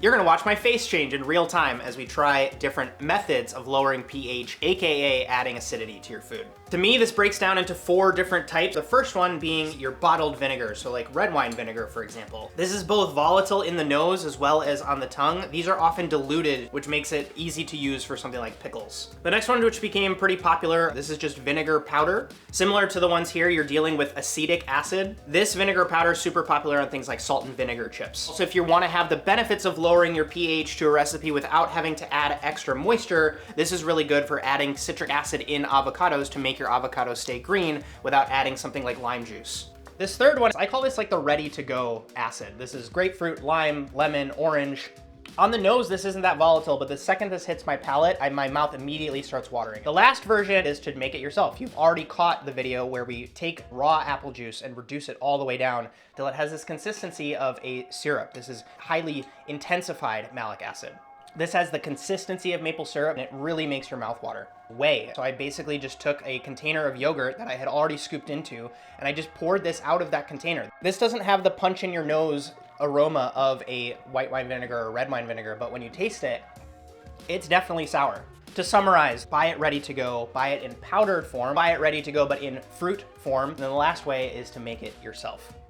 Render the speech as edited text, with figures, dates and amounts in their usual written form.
You're gonna watch my face change in real time as we try different methods of lowering pH, aka adding acidity to your food. To me, this breaks down into 4 different types. The first one being your bottled vinegar, so like red wine vinegar, for example. This is both volatile in the nose as well as on the tongue. These are often diluted, which makes it easy to use for something like pickles. The next one, which became pretty popular, this is just vinegar powder. Similar to the ones here, you're dealing with acetic acid. This vinegar powder is super popular on things like salt and vinegar chips. So if you wanna have the benefits of lowering your pH to a recipe without having to add extra moisture, this is really good for adding citric acid in avocados to make your avocados stay green without adding something like lime juice. This third one, I call this like the ready-to-go acid. This is grapefruit, lime, lemon, orange. On the nose, this isn't that volatile, but the second this hits my palate, my mouth immediately starts watering. The last version is to make it yourself. You've already caught the video where we take raw apple juice and reduce it all the way down till it has this consistency of a syrup. This is highly intensified malic acid. This has the consistency of maple syrup and it really makes your mouth water. Whey. So I basically just took a container of yogurt that I had already scooped into and I just poured this out of that container. This doesn't have the punch in your nose aroma of a white wine vinegar or red wine vinegar, but when you taste it, it's definitely sour. To summarize, buy it ready to go, buy it in powdered form, buy it ready to go but in fruit form, and then the last way is to make it yourself.